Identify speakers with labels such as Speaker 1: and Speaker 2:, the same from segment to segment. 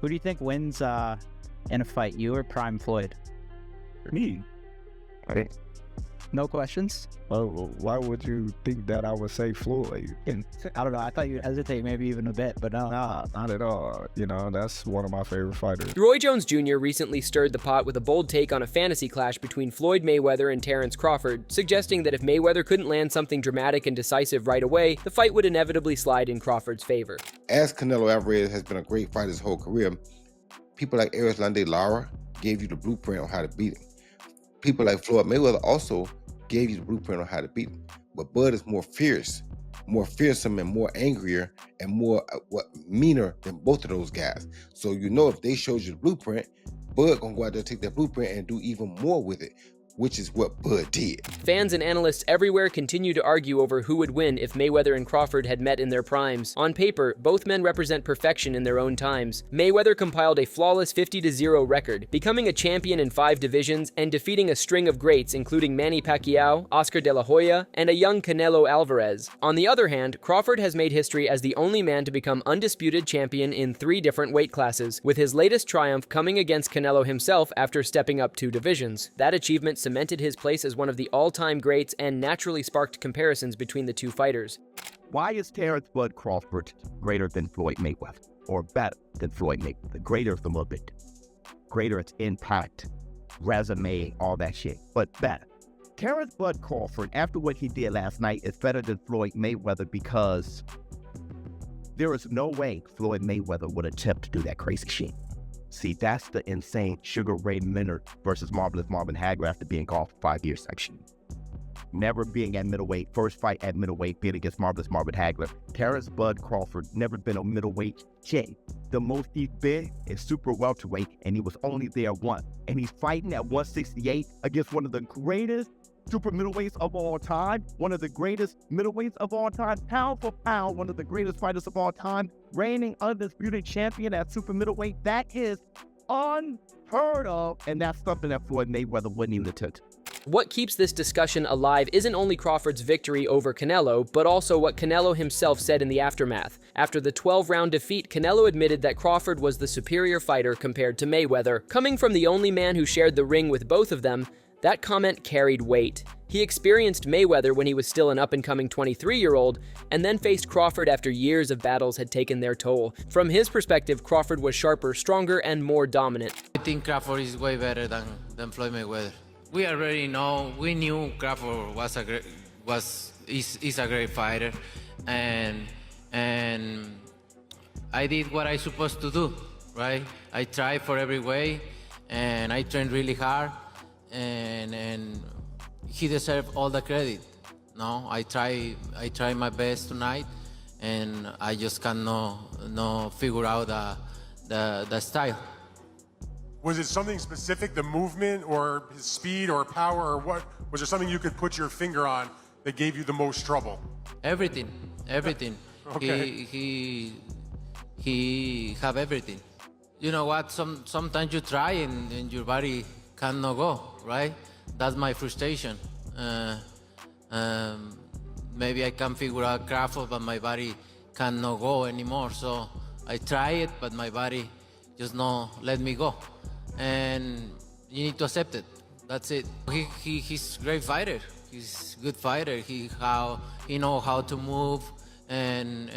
Speaker 1: Who do you think wins in a fight, you or Prime Floyd?
Speaker 2: Me. Right.
Speaker 1: No questions?
Speaker 2: Well, why would you think that I would say Floyd?
Speaker 1: I don't know. I thought you'd hesitate maybe even a bit, but no.
Speaker 2: Nah, not at all. You know, that's one of my favorite fighters.
Speaker 3: Roy Jones Jr. recently stirred the pot with a bold take on a fantasy clash between Floyd Mayweather and Terrence Crawford, suggesting that if Mayweather couldn't land something dramatic and decisive right away, the fight would inevitably slide in Crawford's favor.
Speaker 4: As Canelo Alvarez has been a great fighter his whole career, people like Erislandy Lara gave you the blueprint on how to beat him. People like Floyd Mayweather also gave you the blueprint on how to beat him. But Bud is more fierce, more fearsome, and more angrier, and more meaner than both of those guys. So you know if they showed you the blueprint, Bud gonna go out there, take that blueprint, and do even more with it, which is what Bud did.
Speaker 3: Fans and analysts everywhere continue to argue over who would win if Mayweather and Crawford had met in their primes. On paper, both men represent perfection in their own times. Mayweather compiled a flawless 50-0 record, becoming a champion in 5 divisions and defeating a string of greats including Manny Pacquiao, Oscar De La Hoya, and a young Canelo Alvarez. On the other hand, Crawford has made history as the only man to become undisputed champion in 3 different weight classes, with his latest triumph coming against Canelo himself after stepping up 2 divisions. That achievement cemented his place as one of the all-time greats and naturally sparked comparisons between the 2 fighters.
Speaker 5: Why is Terrence Bud Crawford greater than Floyd Mayweather? Or better than Floyd Mayweather? Greater is a little bit. Greater its impact, resume, all that shit. But better. Terrence Bud Crawford, after what he did last night, is better than Floyd Mayweather because there is no way Floyd Mayweather would attempt to do that crazy shit. See, that's the insane Sugar Ray Leonard versus Marvelous Marvin Hagler after being gone for 5 years section. Never being at middleweight, first fight at middleweight, being against Marvelous Marvin Hagler. Terrence Bud Crawford never been a middleweight shit. The most he's been is super welterweight, and he was only there once. And he's fighting at 168 against one of the greatest super middleweights of all time, one of the greatest middleweights of all time, pound for pound, one of the greatest fighters of all time, reigning undisputed champion at super middleweight. That is unheard of, and that's something that Floyd Mayweather wouldn't even attempt.
Speaker 3: What keeps this discussion alive isn't only Crawford's victory over Canelo, but also what Canelo himself said in the aftermath. After the 12-round defeat, Canelo admitted that Crawford was the superior fighter compared to Mayweather. Coming from the only man who shared the ring with both of them, that comment carried weight. He experienced Mayweather when he was still an up-and-coming 23-year-old, and then faced Crawford after years of battles had taken their toll. From his perspective, Crawford was sharper, stronger, and more dominant.
Speaker 6: I think Crawford is way better than Floyd Mayweather. We already know, we knew Crawford is a great fighter, and I did what I supposed to do, right? I tried for every way, and I trained really hard, and he deserved all the credit. No, I try my best tonight, and I just cannot figure out the style.
Speaker 7: Was it something specific, the movement or his speed or power, or what? Was there something you could put your finger on that gave you the most trouble?
Speaker 6: Everything.
Speaker 7: Okay.
Speaker 6: He have everything. You know what? Sometimes you try and your body cannot go, right? That's my frustration. Maybe I can figure out Crawford, but my body cannot go anymore. So I try it, but my body just not let me go. And you need to accept it. That's it. He's a great fighter. He's a good fighter. He know how to move and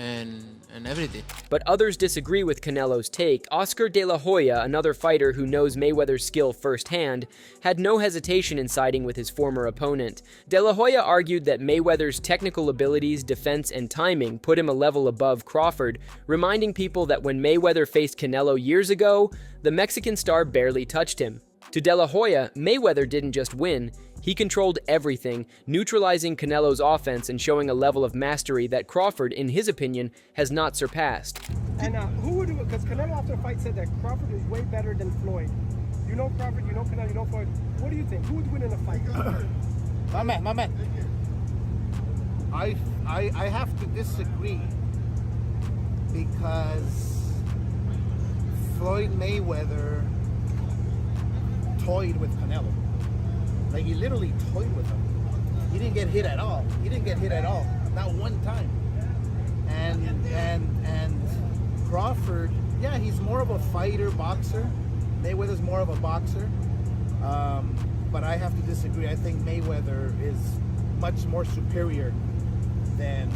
Speaker 6: everything.
Speaker 3: But others disagree with Canelo's take. Oscar De La Hoya, another fighter who knows Mayweather's skill firsthand, had no hesitation in siding with his former opponent. De La Hoya argued that Mayweather's technical abilities, defense, and timing put him a level above Crawford, reminding people that when Mayweather faced Canelo years ago, the Mexican star barely touched him. To De La Hoya, Mayweather didn't just win, he controlled everything, neutralizing Canelo's offense and showing a level of mastery that Crawford, in his opinion, has not surpassed.
Speaker 8: And who would, because Canelo after the fight said that Crawford is way better than Floyd. You know Crawford, you know Canelo, you know Floyd. What do you think? Who would win in a fight?
Speaker 9: My man. I have to disagree because Floyd Mayweather toyed with Canelo. Like, he literally toyed with him. He didn't get hit at all. Not one time. And Crawford yeah, he's more of a fighter, boxer. Mayweather's more of a boxer. But I have to disagree. I think Mayweather is much more superior than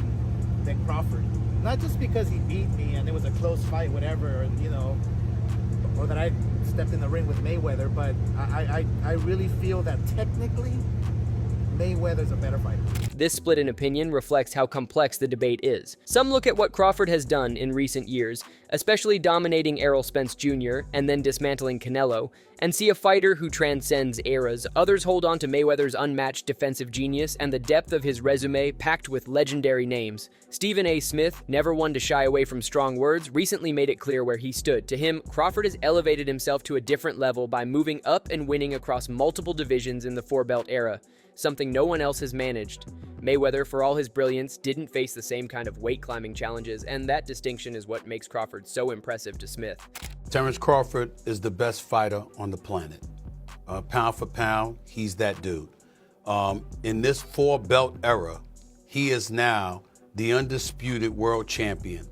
Speaker 9: Crawford. Not just because he beat me and it was a close fight, whatever, and, you know, or that I stepped in the ring with Mayweather, but I really feel that technically Mayweather's a better fighter.
Speaker 3: This split in opinion reflects how complex the debate is. Some look at what Crawford has done in recent years, especially dominating Errol Spence Jr. and then dismantling Canelo, and see a fighter who transcends eras. Others hold on to Mayweather's unmatched defensive genius and the depth of his resume packed with legendary names. Stephen A. Smith, never one to shy away from strong words, recently made it clear where he stood. To him, Crawford has elevated himself to a different level by moving up and winning across multiple divisions in the four-belt era, something no one else has managed. Mayweather, for all his brilliance, didn't face the same kind of weight-climbing challenges, and that distinction is what makes Crawford so impressive to Smith.
Speaker 10: Terence Crawford is the best fighter on the planet. Pound for pound, he's that dude. In this four-belt era, he is now the undisputed world champion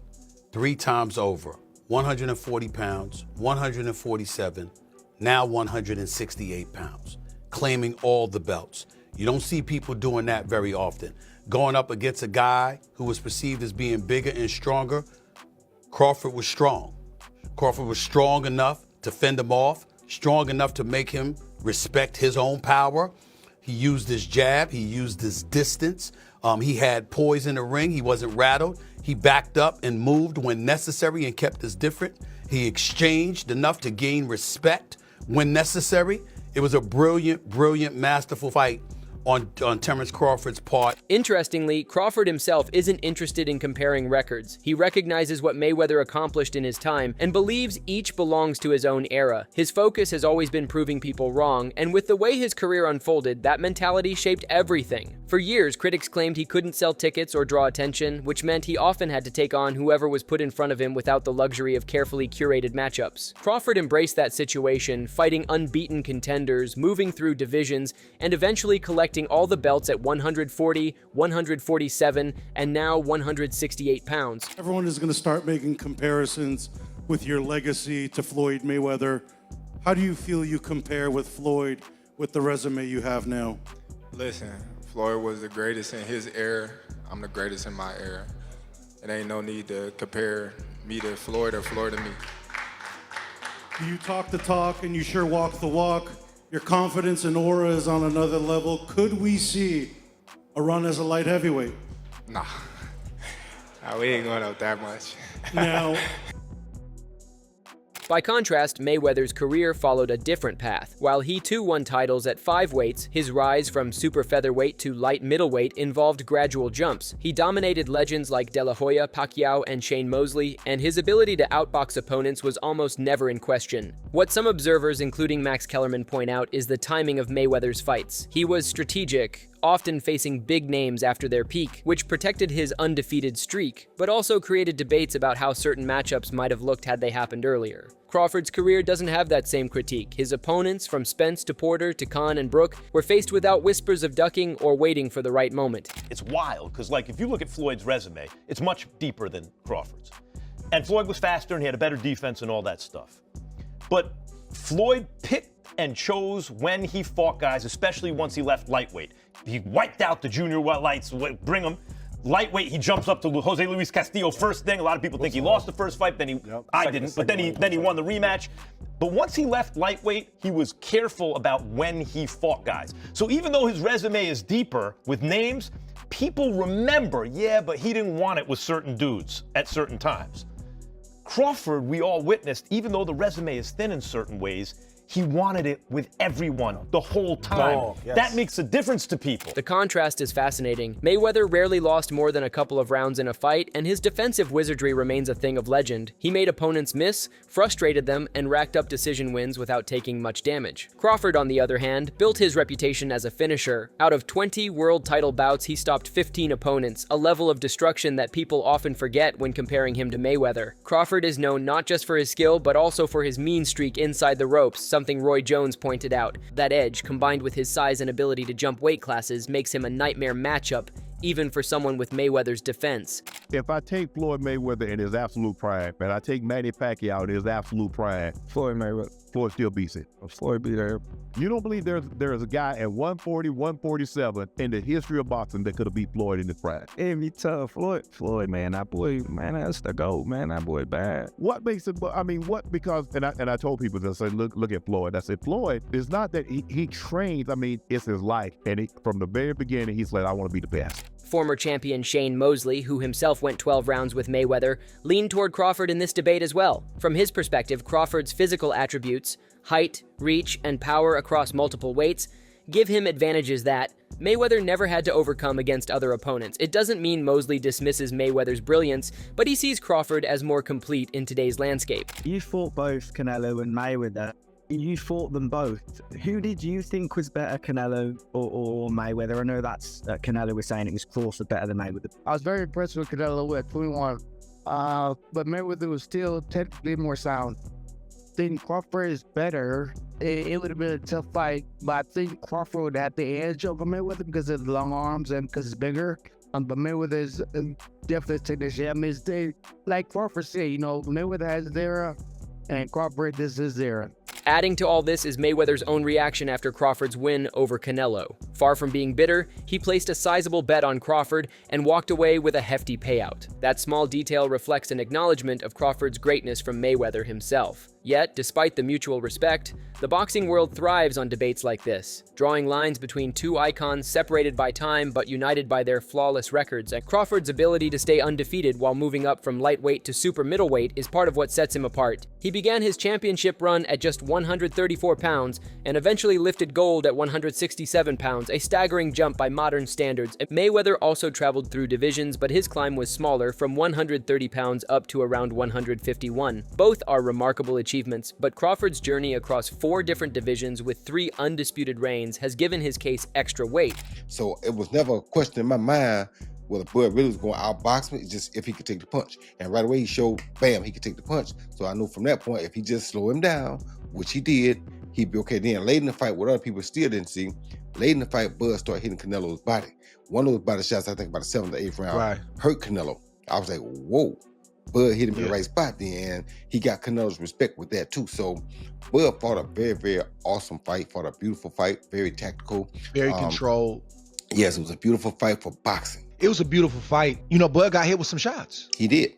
Speaker 10: 3 times over. 140 pounds, 147, now 168 pounds, claiming all the belts. You don't see people doing that very often. Going up against a guy who was perceived as being bigger and stronger, Crawford was strong. Crawford was strong enough to fend him off, strong enough to make him respect his own power. He used his jab, he used his distance. He had poise in the ring, he wasn't rattled. He backed up and moved when necessary and kept us different. He exchanged enough to gain respect when necessary. It was a brilliant, brilliant, masterful fight on Terence Crawford's part.
Speaker 3: Interestingly, Crawford himself isn't interested in comparing records. He recognizes what Mayweather accomplished in his time and believes each belongs to his own era. His focus has always been proving people wrong, and with the way his career unfolded, that mentality shaped everything. For years, critics claimed he couldn't sell tickets or draw attention, which meant he often had to take on whoever was put in front of him without the luxury of carefully curated matchups. Crawford embraced that situation, fighting unbeaten contenders, moving through divisions, and eventually collecting all the belts at 140, 147, and now 168 pounds.
Speaker 11: Everyone is going to start making comparisons with your legacy to Floyd Mayweather. How do you feel you compare with Floyd with the resume you have now?
Speaker 12: Listen, Floyd was the greatest in his era. I'm the greatest in my era. It ain't no need to compare me to Floyd or Floyd to me.
Speaker 11: You talk the talk and you sure walk the walk. Your confidence and aura is on another level. Could we see a run as a light heavyweight?
Speaker 12: Nah, we ain't going up that much.
Speaker 11: Now,
Speaker 3: by contrast, Mayweather's career followed a different path. While he too won titles at 5 weights, his rise from super featherweight to light middleweight involved gradual jumps. He dominated legends like De La Hoya, Pacquiao, and Shane Mosley, and his ability to outbox opponents was almost never in question. What some observers, including Max Kellerman, point out is the timing of Mayweather's fights. He was strategic, often facing big names after their peak, which protected his undefeated streak, but also created debates about how certain matchups might have looked had they happened earlier. Crawford's career doesn't have that same critique. His opponents, from Spence to Porter to Khan and Brook, were faced without whispers of ducking or waiting for the right moment.
Speaker 13: It's wild, because if you look at Floyd's resume, it's much deeper than Crawford's. And Floyd was faster and he had a better defense and all that stuff. But Floyd picked and chose when he fought guys, especially once he left lightweight. He wiped out the junior lights, bring him. Lightweight, he jumps up to Jose Luis Castillo first thing. A lot of people think he lost the first fight, I didn't, but then he won the rematch. But once he left lightweight, he was careful about when he fought guys. So even though his resume is deeper with names, people remember, yeah, but he didn't want it with certain dudes at certain times. Crawford, we all witnessed, even though the resume is thin in certain ways, he wanted it with everyone the whole time. Oh, yes. That makes a difference to people.
Speaker 3: The contrast is fascinating. Mayweather rarely lost more than a couple of rounds in a fight, and his defensive wizardry remains a thing of legend. He made opponents miss, frustrated them, and racked up decision wins without taking much damage. Crawford, on the other hand, built his reputation as a finisher. Out of 20 world title bouts, he stopped 15 opponents, a level of destruction that people often forget when comparing him to Mayweather. Crawford is known not just for his skill, but also for his mean streak inside the ropes, something Roy Jones pointed out. That edge, combined with his size and ability to jump weight classes, makes him a nightmare matchup, even for someone with Mayweather's defense.
Speaker 14: If I take Floyd Mayweather in his absolute prime, and I take Manny Pacquiao in his absolute prime,
Speaker 2: Floyd Mayweather.
Speaker 14: Floyd still beats it.
Speaker 2: Floyd beat her.
Speaker 14: You don't believe there's a guy at 140, 147 in the history of boxing that could have beat Floyd in his prime?
Speaker 2: It'd be tough. Floyd, man, that boy, man, that's the GOAT, man. That boy bad.
Speaker 14: What makes it? I mean, what? Because and I told people to say, look at Floyd. I said, Floyd, it's not that he trains. I mean, it's his life, and from the very beginning, he's like, I want to be the best.
Speaker 3: Former champion Shane Mosley, who himself went 12 rounds with Mayweather, leaned toward Crawford in this debate as well. From his perspective, Crawford's physical attributes, height, reach, and power across multiple weights, give him advantages that Mayweather never had to overcome against other opponents. It doesn't mean Mosley dismisses Mayweather's brilliance, but he sees Crawford as more complete in today's landscape.
Speaker 15: You fought both Canelo and Mayweather. You fought them both. Who did you think was better, Canelo or Mayweather? I know that's Canelo was saying it was Crawford better than Mayweather.
Speaker 16: I was very impressed with Canelo at 21, but Mayweather was still technically more sound. I think Crawford is better. It would have been a tough fight, but I think Crawford would have the edge over Mayweather because of the long arms and because it's bigger. But Mayweather is definitely technician. I mean, like Crawford said, you know, Mayweather has his era, and Crawford, this is his era.
Speaker 3: Adding to all this is Mayweather's own reaction after Crawford's win over Canelo. Far from being bitter, he placed a sizable bet on Crawford and walked away with a hefty payout. That small detail reflects an acknowledgement of Crawford's greatness from Mayweather himself. Yet, despite the mutual respect, the boxing world thrives on debates like this, drawing lines between two icons separated by time but united by their flawless records. And Crawford's ability to stay undefeated while moving up from lightweight to super middleweight is part of what sets him apart. He began his championship run at just 134 pounds and eventually lifted gold at 167 pounds, a staggering jump by modern standards. Mayweather also traveled through divisions, but his climb was smaller, from 130 pounds up to around 151. Both are remarkable achievements, but Crawford's journey across 4 different divisions with 3 undisputed reigns has given his case extra weight.
Speaker 4: So it was never a question in my mind whether Bud really was going to outbox me. It's just if he could take the punch. And right away he showed, bam, he could take the punch. So I knew from that point, if he just slow him down, which he did, he'd be okay. Then late in the fight, what other people still didn't see, late in the fight, Bud started hitting Canelo's body. One of those body shots, I think about the 7th or 8th round, hurt Canelo. I was like, whoa. Bud hit him in the right spot then, and he got Canelo's respect with that too. So Bud fought a very, very awesome fight, fought a beautiful fight, very tactical.
Speaker 9: Very controlled.
Speaker 4: Yes, it was a beautiful fight for boxing.
Speaker 9: It was a beautiful fight. You know, Bud got hit with some shots.
Speaker 4: He did.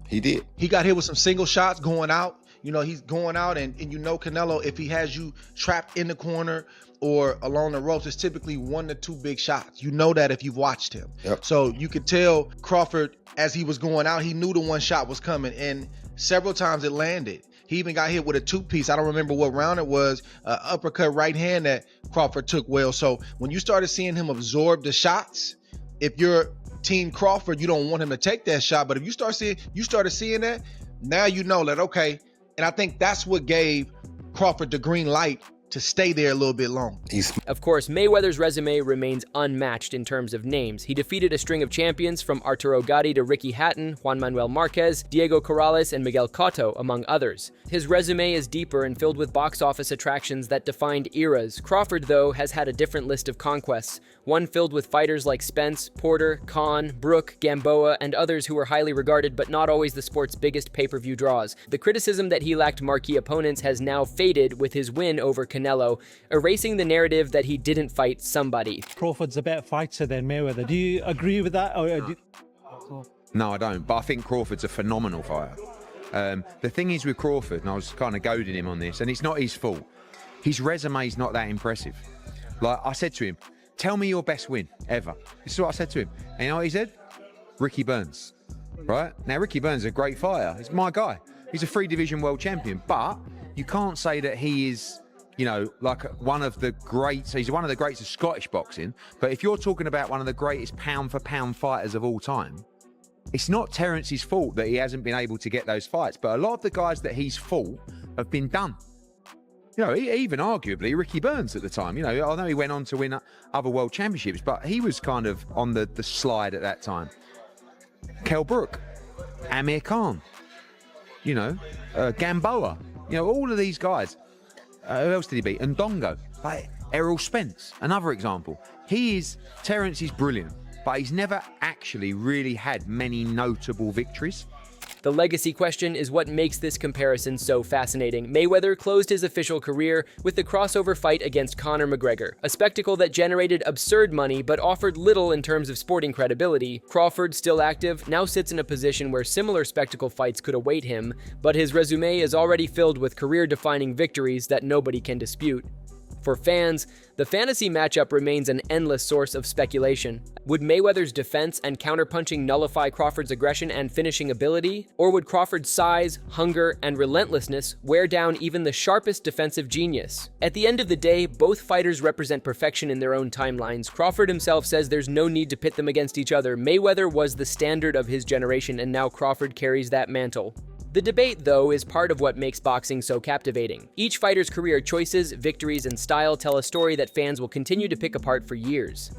Speaker 4: He did.
Speaker 9: He got hit with some single shots going out. You know, he's going out, and you know Canelo, if he has you trapped in the corner or along the ropes, it's typically 1 to 2 big shots. You know that if you've watched him.
Speaker 4: Yep.
Speaker 9: So you could tell Crawford, as he was going out, he knew the one shot was coming, and several times it landed. He even got hit with a 2-piece. I don't remember what round it was, uppercut right hand that Crawford took well. So when you started seeing him absorb the shots, if you're Team Crawford, you don't want him to take that shot. But if you started seeing that, now you know that, okay. And I think that's what gave Crawford the green light to stay there a little bit long.
Speaker 3: Of course, Mayweather's resume remains unmatched in terms of names. He defeated a string of champions from Arturo Gatti to Ricky Hatton, Juan Manuel Marquez, Diego Corrales, and Miguel Cotto, among others. His resume is deeper and filled with box office attractions that defined eras. Crawford, though, has had a different list of conquests, one filled with fighters like Spence, Porter, Khan, Brook, Gamboa, and others who were highly regarded but not always the sport's biggest pay-per-view draws. The criticism that he lacked marquee opponents has now faded with his win over Canelo, erasing the narrative that he didn't fight somebody.
Speaker 17: Crawford's a better fighter than Mayweather. Do you agree with that?
Speaker 18: No, I don't. But I think Crawford's a phenomenal fighter. The thing is with Crawford, and I was kind of goading him on this, and it's not his fault. His resume's not that impressive. Like I said to him, tell me your best win ever. This is what I said to him. And you know what he said? Ricky Burns. Right? Now, Ricky Burns is a great fighter. He's my guy. He's a 3-division world champion. But you can't say that he is, you know, like one of the greats. He's one of the greats of Scottish boxing. But if you're talking about one of the greatest pound-for-pound fighters of all time, it's not Terrence's fault that he hasn't been able to get those fights. But a lot of the guys that he's fought have been done. You know, even arguably Ricky Burns at the time. You know, I know he went on to win other world championships, but he was kind of on the slide at that time. Kell Brook, Amir Khan, you know, Gamboa. You know, all of these guys. Who else did he beat? Ndongo. Like Errol Spence, another example. Terrence is brilliant, but he's never actually really had many notable victories.
Speaker 3: The legacy question is what makes this comparison so fascinating. Mayweather closed his official career with the crossover fight against Conor McGregor, a spectacle that generated absurd money but offered little in terms of sporting credibility. Crawford, still active, now sits in a position where similar spectacle fights could await him, but his resume is already filled with career-defining victories that nobody can dispute. For fans, the fantasy matchup remains an endless source of speculation. Would Mayweather's defense and counterpunching nullify Crawford's aggression and finishing ability? Or would Crawford's size, hunger, and relentlessness wear down even the sharpest defensive genius? At the end of the day, both fighters represent perfection in their own timelines. Crawford himself says there's no need to pit them against each other. Mayweather was the standard of his generation, and now Crawford carries that mantle. The debate, though, is part of what makes boxing so captivating. Each fighter's career choices, victories, and style tell a story that fans will continue to pick apart for years.